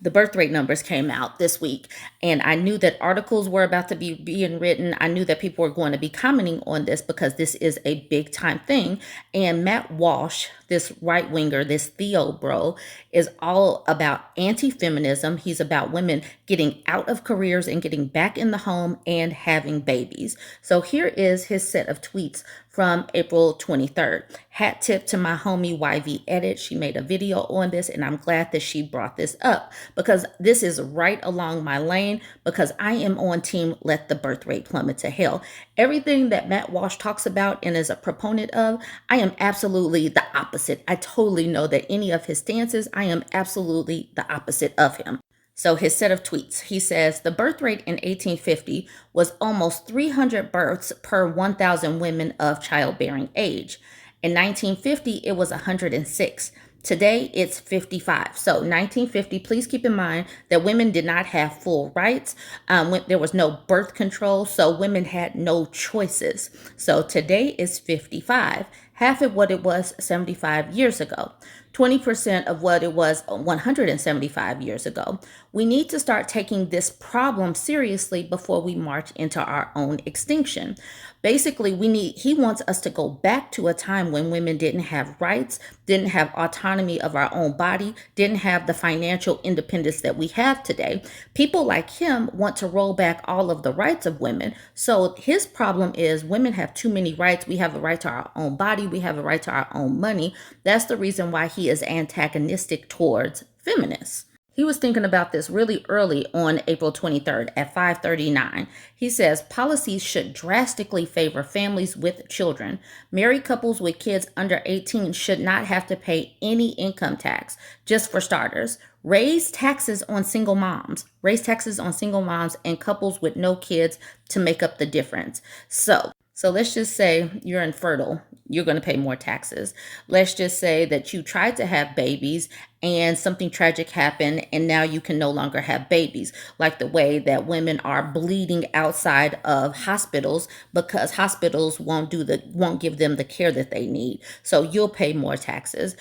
The birth rate numbers came out this week, and I knew that articles were about to be being written. I knew that people were going to be commenting on this because this is a big time thing. And Matt Walsh, this right winger, this Theo bro, is all about anti-feminism. He's about women getting out of careers and getting back in the home and having babies. So here is his set of tweets from April 23rd. Hat tip to my homie YV Edit. She made a video on this, and I'm glad that she brought this up because this is right along my lane, because I am on team let the birth rate plummet to hell. Everything that Matt Walsh talks about and is a proponent of, I am absolutely the opposite. I totally know that any of his stances, I am absolutely the opposite of him. So his set of tweets, he says, the birth rate in 1850 was almost 300 births per 1,000 women of childbearing age. In 1950, it was 106. Today, it's 55. So 1950, please keep in mind that women did not have full rights. There was no birth control, so women had no choices. So today is 55, half of what it was 75 years ago. 20% of what it was 175 years ago. We need to start taking this problem seriously before we march into our own extinction. Basically, he wants us to go back to a time when women didn't have rights, didn't have autonomy of our own body, didn't have the financial independence that we have today. People like him want to roll back all of the rights of women. So his problem is women have too many rights. We have a right to our own body. We have a right to our own money. That's the reason why he is antagonistic towards feminists. He was thinking about this really early on April 23rd at 5:39. He says policies should drastically favor families with children. Married couples with kids under 18 should not have to pay any income tax, just for starters. Raise taxes on single moms. Raise taxes on single moms and couples with no kids to make up the difference. So let's just say you're infertile. You're going to pay more taxes. Let's just say that you tried to have babies and something tragic happened and now you can no longer have babies, like the way that women are bleeding outside of hospitals because hospitals won't give them the care that they need. So you'll pay more taxes.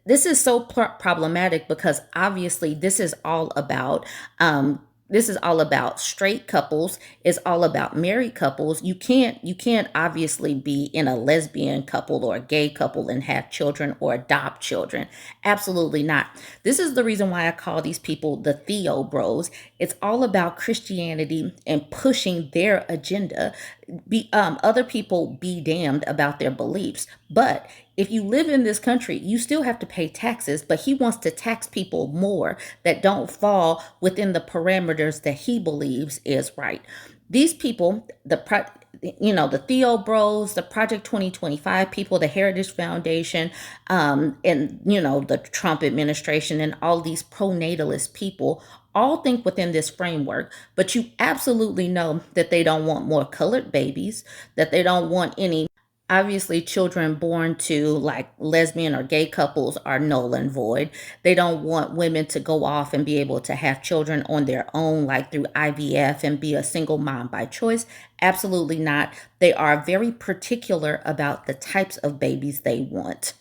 This is so problematic because obviously this is all about straight couples. It's all about married couples. You can't obviously be in a lesbian couple or a gay couple and have children or adopt children. Absolutely not. This is the reason why I call these people the Theo bros. It's all about Christianity and pushing their agenda. Other people be damned about their beliefs, but if you live in this country, you still have to pay taxes, but he wants to tax people more that don't fall within the parameters that he believes is right. These people, the Theo Bros, the Project 2025 people, the Heritage Foundation, and, the Trump administration and all these pro-natalist people all think within this framework, but you absolutely know that they don't want more colored babies, that they don't want any. Obviously, children born to like lesbian or gay couples are null and void. They don't want women to go off and be able to have children on their own, like through IVF and be a single mom by choice. Absolutely not. They are very particular about the types of babies they want.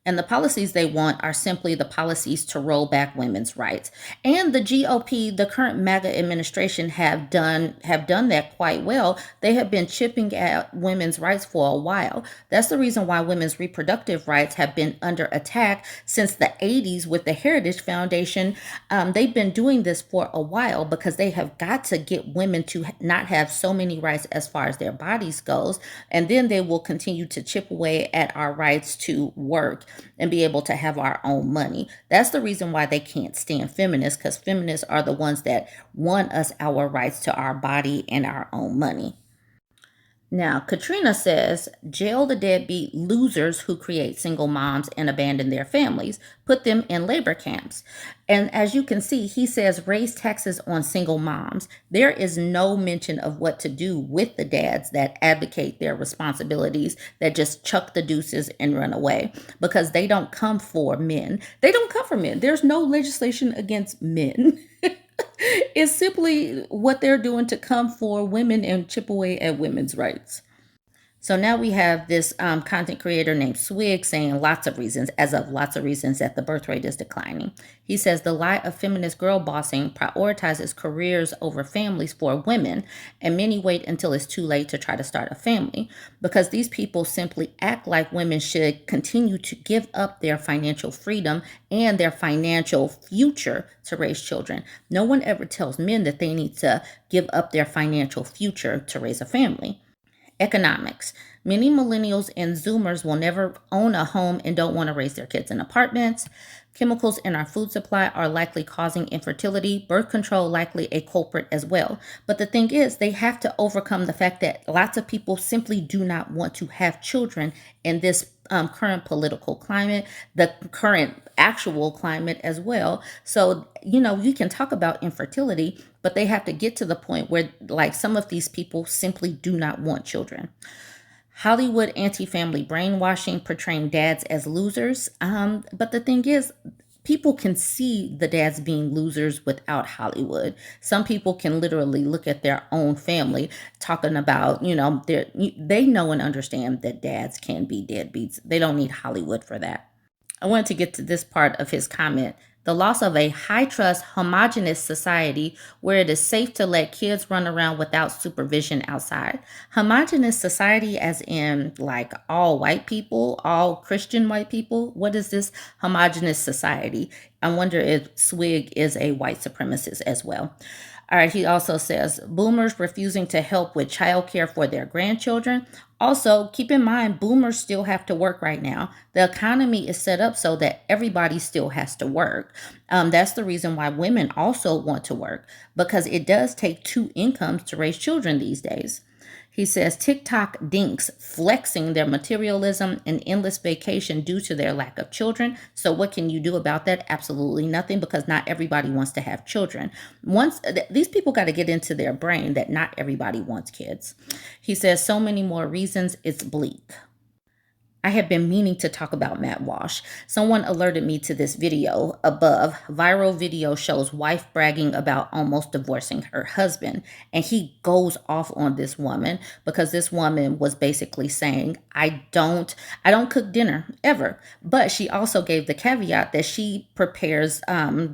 And the policies they want are simply the policies to roll back women's rights. And the GOP, the current MAGA administration, have done that quite well. They have been chipping at women's rights for a while. That's the reason why women's reproductive rights have been under attack since the 80s with the Heritage Foundation. They've been doing this for a while because they have got to get women to not have so many rights as far as their bodies goes. And then they will continue to chip away at our rights to work and be able to have our own money. That's the reason why they can't stand feminists, because feminists are the ones that want us our rights to our body and our own money. Now, Katrina says, jail the deadbeat losers who create single moms and abandon their families, put them in labor camps. And as you can see, he says raise taxes on single moms. There is no mention of what to do with the dads that advocate their responsibilities, that just chuck the deuces and run away, because they don't come for men. They don't come for men. There's no legislation against men. It's simply what they're doing to come for women and chip away at women's rights. So now we have this content creator named Swig saying lots of reasons, as of lots of reasons, that the birth rate is declining. He says the lie of feminist girl bossing prioritizes careers over families for women, and many wait until it's too late to try to start a family because these people simply act like women should continue to give up their financial freedom and their financial future to raise children. No one ever tells men that they need to give up their financial future to raise a family. Economics. Many millennials and Zoomers will never own a home and don't want to raise their kids in apartments. Chemicals in our food supply are likely causing infertility, birth control likely a culprit as well. But the thing is, they have to overcome the fact that lots of people simply do not want to have children in this current political climate, the current actual climate as well. So, you can talk about infertility, but they have to get to the point where, like, some of these people simply do not want children. Hollywood anti-family brainwashing, portraying dads as losers. But the thing is, people can see the dads being losers without Hollywood. Some people can literally look at their own family talking about, they know and understand that dads can be deadbeats. They don't need Hollywood for that. I wanted to get to this part of his comment. The loss of a high trust, homogenous society where it is safe to let kids run around without supervision outside. Homogenous society, as in like all white people, all Christian white people. What is this homogenous society? I wonder if Swig is a white supremacist as well. All right, he also says boomers refusing to help with childcare for their grandchildren. Also, keep in mind, boomers still have to work right now. The economy is set up so that everybody still has to work. That's the reason why women also want to work, because it does take two incomes to raise children these days. He says TikTok dinks flexing their materialism and endless vacation due to their lack of children. So what can you do about that? Absolutely nothing, because not everybody wants to have children. These people got to get into their brain that not everybody wants kids. He says so many more reasons, it's bleak. I have been meaning to talk about Matt Walsh. Someone alerted me to this video above. Viral video shows wife bragging about almost divorcing her husband. And he goes off on this woman because this woman was basically saying, I don't cook dinner ever. But she also gave the caveat that she prepares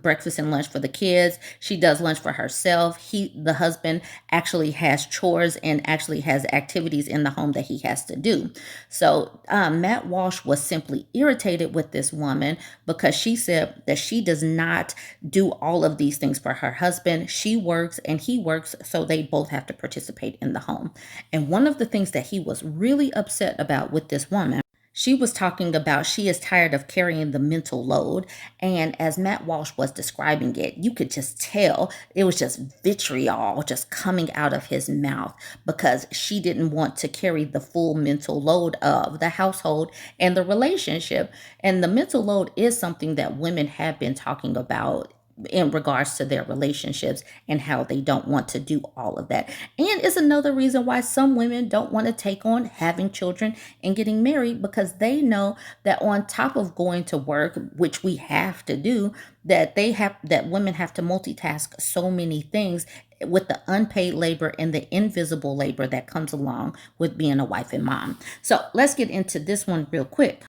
breakfast and lunch for the kids. She does lunch for herself. The husband actually has chores and actually has activities in the home that he has to do. So, Matt Walsh was simply irritated with this woman because she said that she does not do all of these things for her husband. She works and he works, so they both have to participate in the home. And one of the things that he was really upset about with this woman, she was talking about she is tired of carrying the mental load. And as Matt Walsh was describing it, you could just tell it was just vitriol just coming out of his mouth because she didn't want to carry the full mental load of the household and the relationship. And the mental load is something that women have been talking about in regards to their relationships and how they don't want to do all of that. And it's another reason why some women don't want to take on having children and getting married, because they know that on top of going to work, which we have to do, that women have to multitask so many things with the unpaid labor and the invisible labor that comes along with being a wife and mom. So let's get into this one real quick.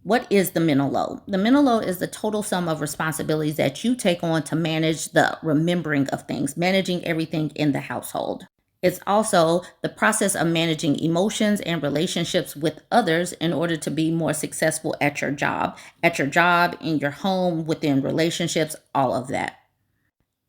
What is the mental load? The mental load is the total sum of responsibilities that you take on to manage the remembering of things, managing everything in the household. It's also the process of managing emotions and relationships with others in order to be more successful at your job, in your home, within relationships, all of that.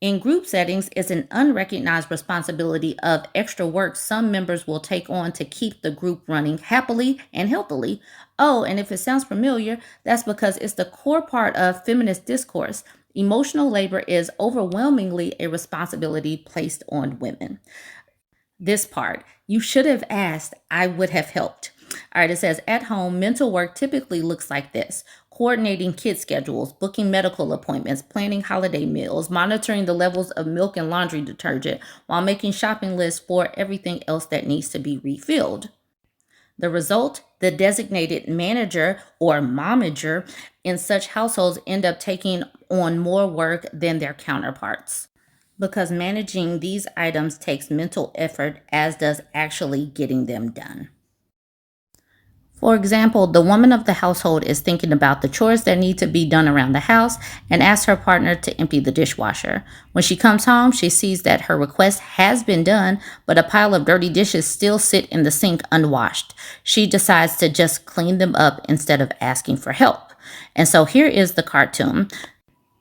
In group settings, it's an unrecognized responsibility of extra work some members will take on to keep the group running happily and healthily. Oh, and if it sounds familiar, that's because it's the core part of feminist discourse. Emotional labor is overwhelmingly a responsibility placed on women. This part, you should have asked, I would have helped. All right, it says at home, mental work typically looks like this: coordinating kid schedules, booking medical appointments, planning holiday meals, monitoring the levels of milk and laundry detergent, while making shopping lists for everything else that needs to be refilled. The result, the designated manager or momager in such households end up taking on more work than their counterparts, because managing these items takes mental effort, as does actually getting them done. For example, the woman of the household is thinking about the chores that need to be done around the house and asks her partner to empty the dishwasher. When she comes home, she sees that her request has been done, but a pile of dirty dishes still sit in the sink unwashed. She decides to just clean them up instead of asking for help. And so here is the cartoon.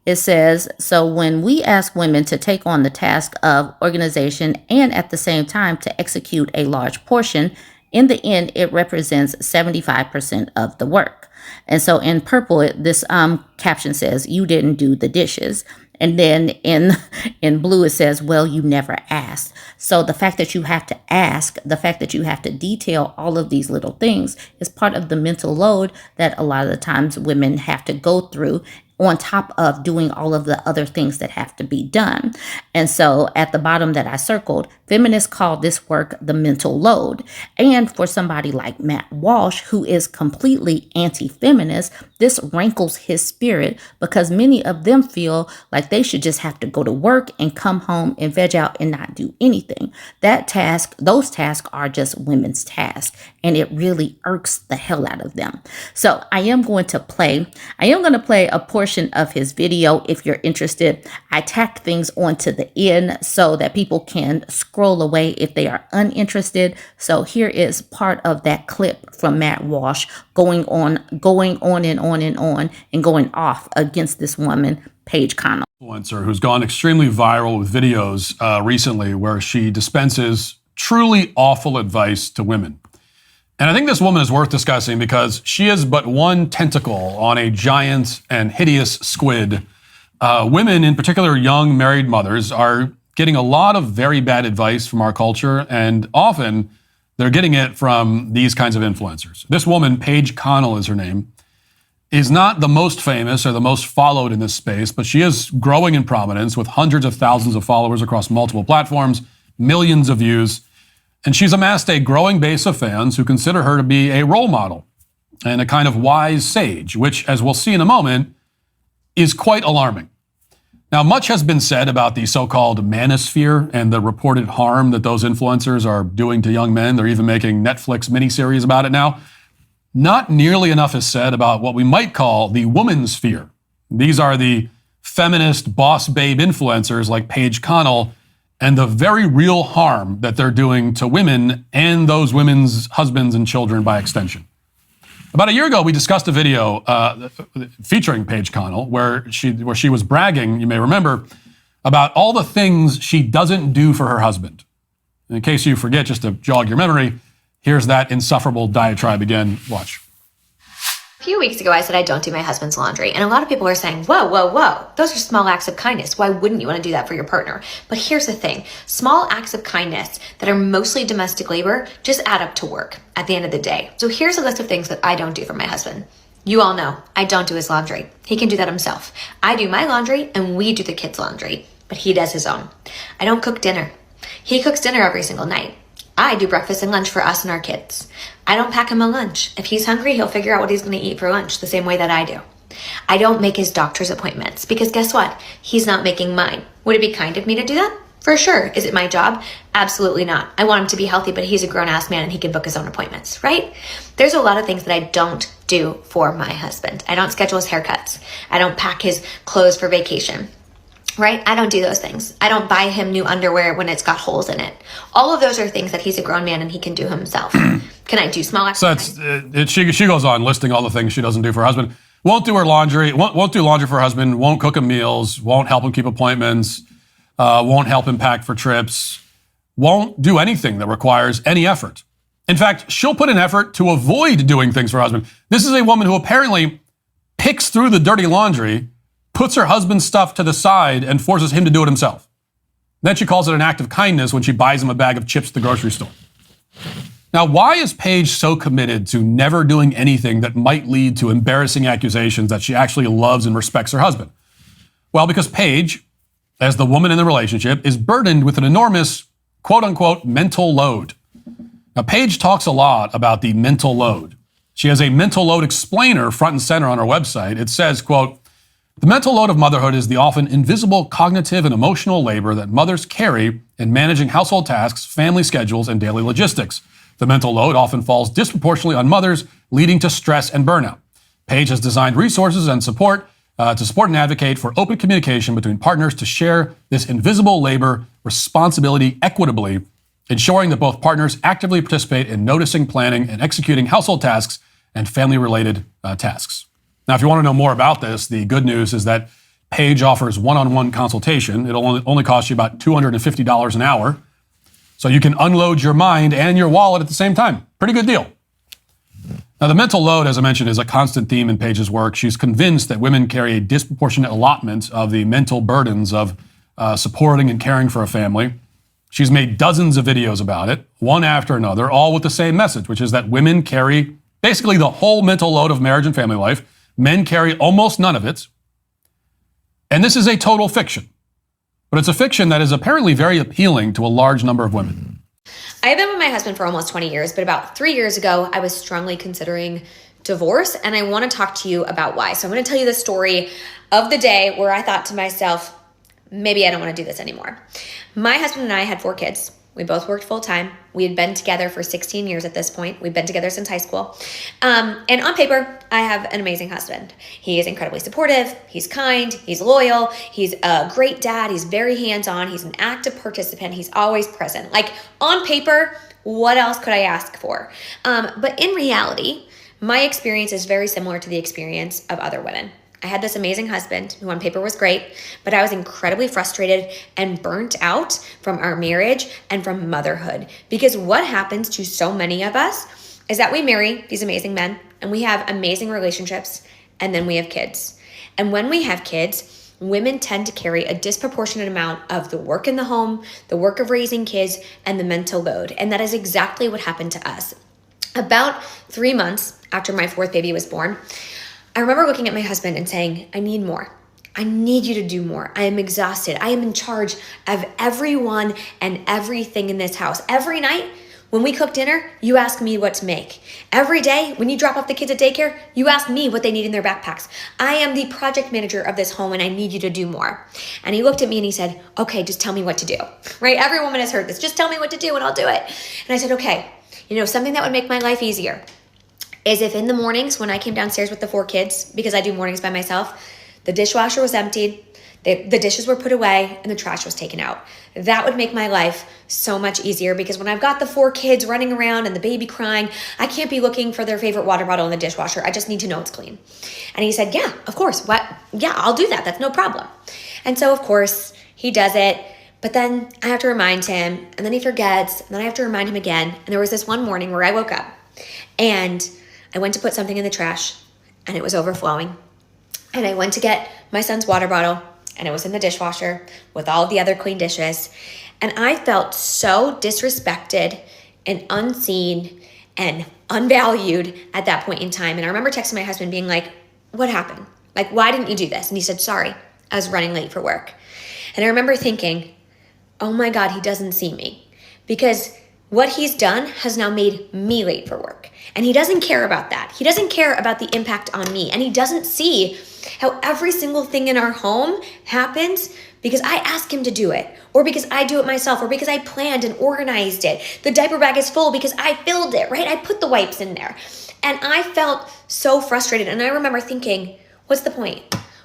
It says, so when we ask women to take on the task of organization and at the same time to execute a large portion, in the end, it represents 75% of the work. And so in purple, this caption says, you didn't do the dishes. And then in blue, it says, well, you never asked. So the fact that you have to ask, the fact that you have to detail all of these little things is part of the mental load that a lot of the times women have to go through on top of doing all of the other things that have to be done. And so at the bottom that I circled, feminists call this work the mental load. And for somebody like Matt Walsh, who is completely anti-feminist, this rankles his spirit because many of them feel like they should just have to go to work and come home and veg out and not do anything. Those tasks are just women's tasks, and it really irks the hell out of them. So I am going to play a portion of his video if you're interested. I tacked things onto the end so that people can scroll away if they are uninterested. So here is part of that clip from Matt Walsh going on and going off against this woman, Paige Connell. Influencer who's gone extremely viral with videos recently where she dispenses truly awful advice to women. And I think this woman is worth discussing because she is but one tentacle on a giant and hideous squid. Women, in particular young married mothers, are getting a lot of very bad advice from our culture, and often they're getting it from these kinds of influencers. This woman, Paige Connell is her name, is not the most famous or the most followed in this space, but she is growing in prominence with hundreds of thousands of followers across multiple platforms, millions of views. And she's amassed a growing base of fans who consider her to be a role model and a kind of wise sage, which, as we'll see in a moment, is quite alarming. Now, much has been said about the so-called manosphere and the reported harm that those influencers are doing to young men. They're even making Netflix miniseries about it now. Not nearly enough is said about what we might call the woman's sphere. These are the feminist boss babe influencers like Paige Connell, and the very real harm that they're doing to women and those women's husbands and children by extension. About a year ago, we discussed a video featuring Paige Connell where she was bragging, you may remember, about all the things she doesn't do for her husband. And in case you forget, just to jog your memory, here's that insufferable diatribe again. Watch. A few weeks ago, I said I don't do my husband's laundry, and a lot of people are saying, whoa, whoa, whoa, those are small acts of kindness. Why wouldn't you want to do that for your partner? But here's the thing. Small acts of kindness that are mostly domestic labor just add up to work at the end of the day. So here's a list of things that I don't do for my husband. You all know I don't do his laundry. He can do that himself. I do my laundry, and we do the kids' laundry, but he does his own. I don't cook dinner. He cooks dinner every single night. I do breakfast and lunch for us and our kids. I don't pack him a lunch. If he's hungry, he'll figure out what he's going to eat for lunch the same way that I do. I don't make his doctor's appointments because guess what? He's not making mine. Would it be kind of me to do that? For sure. Is it my job? Absolutely not. I want him to be healthy, but he's a grown-ass man and he can book his own appointments, right? There's a lot of things that I don't do for my husband. I don't schedule his haircuts. I don't pack his clothes for vacation. Right? I don't do those things. I don't buy him new underwear when it's got holes in it. All of those are things that he's a grown man and he can do himself. Can I do small acts? So she goes on listing all the things she doesn't do for her husband. Won't do her laundry, won't do laundry for her husband, won't cook him meals, won't help him keep appointments, won't help him pack for trips, won't do anything that requires any effort. In fact, she'll put in effort to avoid doing things for her husband. This is a woman who apparently picks through the dirty laundry, puts her husband's stuff to the side, and forces him to do it himself. Then she calls it an act of kindness when she buys him a bag of chips at the grocery store. Now, why is Paige so committed to never doing anything that might lead to embarrassing accusations that she actually loves and respects her husband? Well, because Paige, as the woman in the relationship, is burdened with an enormous, quote-unquote, mental load. Now, Paige talks a lot about the mental load. She has a mental load explainer front and center on her website. It says, quote, "The mental load of motherhood is the often invisible cognitive and emotional labor that mothers carry in managing household tasks, family schedules, and daily logistics. The mental load often falls disproportionately on mothers, leading to stress and burnout. Paige has designed resources and support to support and advocate for open communication between partners to share this invisible labor responsibility equitably, ensuring that both partners actively participate in noticing, planning, and executing household tasks and family-related tasks. Now, if you want to know more about this, the good news is that Paige offers one-on-one consultation. It'll only cost you about $250 an hour, so you can unload your mind and your wallet at the same time. Pretty good deal. Now, the mental load, as I mentioned, is a constant theme in Paige's work. She's convinced that women carry a disproportionate allotment of the mental burdens of supporting and caring for a family. She's made dozens of videos about it, one after another, all with the same message, which is that women carry basically the whole mental load of marriage and family life. Men carry almost none of it. And this is a total fiction. But it's a fiction that is apparently very appealing to a large number of women. I have been with my husband for almost 20 years, but about 3 years ago, I was strongly considering divorce, and I want to talk to you about why. So I'm going to tell you the story of the day where I thought to myself, maybe I don't want to do this anymore. My husband and I had 4 kids. We both worked full time. We had been together for 16 years at this point. We've been together since high school. And on paper, I have an amazing husband. He is incredibly supportive. He's kind. He's loyal. He's a great dad. He's very hands-on. He's an active participant. He's always present. Like, on paper, what else could I ask for? But in reality, my experience is very similar to the experience of other women. I had this amazing husband who on paper was great, but I was incredibly frustrated and burnt out from our marriage and from motherhood. Because what happens to so many of us is that we marry these amazing men and we have amazing relationships, and then we have kids. And when we have kids, women tend to carry a disproportionate amount of the work in the home, the work of raising kids, and the mental load. And that is exactly what happened to us. About 3 months after my 4th baby was born, I remember looking at my husband and saying, I need more. I need you to do more. I am exhausted. I am in charge of everyone and everything in this house. Every night when we cook dinner, you ask me what to make. Every day when you drop off the kids at daycare, you ask me what they need in their backpacks. I am the project manager of this home and I need you to do more. And he looked at me and he said, okay, just tell me what to do. Right? Every woman has heard this. Just tell me what to do and I'll do it. And I said, okay, something that would make my life easier is if in the mornings when I came downstairs with the 4 kids, because I do mornings by myself, the dishwasher was emptied, the dishes were put away, and the trash was taken out. That would make my life so much easier, because when I've got the 4 kids running around and the baby crying, I can't be looking for their favorite water bottle in the dishwasher. I just need to know it's clean. And he said, yeah, of course. What? Yeah, I'll do that. That's no problem. And so, of course, he does it. But then I have to remind him, and then he forgets, and then I have to remind him again. And there was this one morning where I woke up, and I went to put something in the trash and it was overflowing. And I went to get my son's water bottle and it was in the dishwasher with all the other clean dishes. And I felt so disrespected and unseen and unvalued at that point in time. And I remember texting my husband being like, what happened? Like, why didn't you do this? And he said, sorry, I was running late for work. And I remember thinking, oh my God, he doesn't see me, because what he's done has now made me late for work. And he doesn't care about that. He doesn't care about the impact on me. And he doesn't see how every single thing in our home happens because I ask him to do it, or because I do it myself, or because I planned and organized it. The diaper bag is full because I filled it, right? I put the wipes in there. And I felt so frustrated. And I remember thinking, what's the point?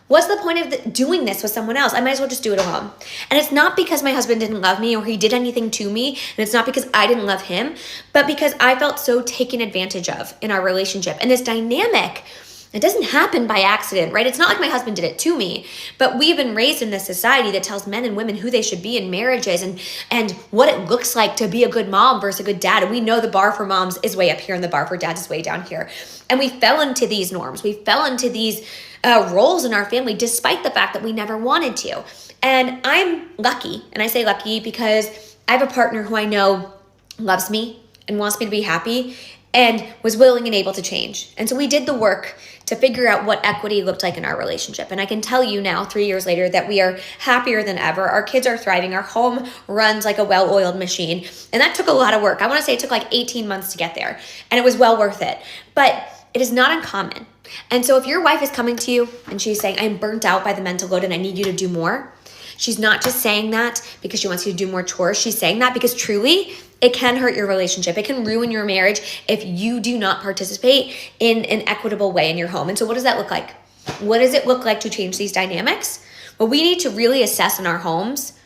What's the point of doing this with someone else? I might as well just do it alone. And it's not because my husband didn't love me or he did anything to me. And it's not because I didn't love him, but because I felt so taken advantage of in our relationship. And this dynamic, it doesn't happen by accident, right? It's not like my husband did it to me, but we've been raised in this society that tells men and women who they should be in marriages and what it looks like to be a good mom versus a good dad. And we know the bar for moms is way up here and the bar for dads is way down here. And we fell into these norms. We fell into these roles in our family, despite the fact that we never wanted to. And I'm lucky, and I say lucky because I have a partner who I know loves me and wants me to be happy and was willing and able to change. And so we did the work to figure out what equity looked like in our relationship. And I can tell you now, 3 years later, that we are happier than ever. Our kids are thriving. Our home runs like a well-oiled machine. And that took a lot of work. I want to say it took like 18 months to get there. And it was well worth it. But it is not uncommon. And so if your wife is coming to you and she's saying, I'm burnt out by the mental load and I need you to do more, she's not just saying that because she wants you to do more chores. She's saying that because truly It can hurt your relationship. It can ruin your marriage if you do not participate in an equitable way in your home. And so what does that look like? What does it look like to change these dynamics? Well, we need to really assess in our homes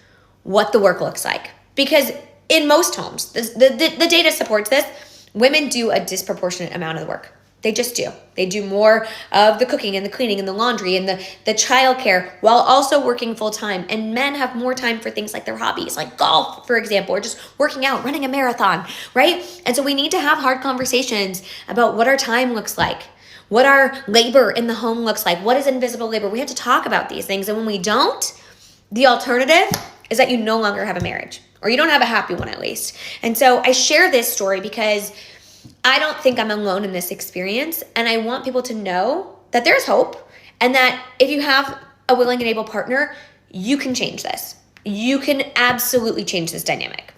what the work looks like. Because in most homes, the data supports this, women do a disproportionate amount of the work. They just do. They do more of the cooking and the cleaning and the laundry and the childcare while also working full time. And men have more time for things like their hobbies, like golf, for example, or just working out, running a marathon, right? And so we need to have hard conversations about what our time looks like, what our labor in the home looks like, what is invisible labor. We have to talk about these things. And when we don't, the alternative is that you no longer have a marriage, or you don't have a happy one at least. And so I share this story because I don't think I'm alone in this experience, and I want people to know that there's hope, and that if you have a willing and able partner, you can change this. You can absolutely change this dynamic.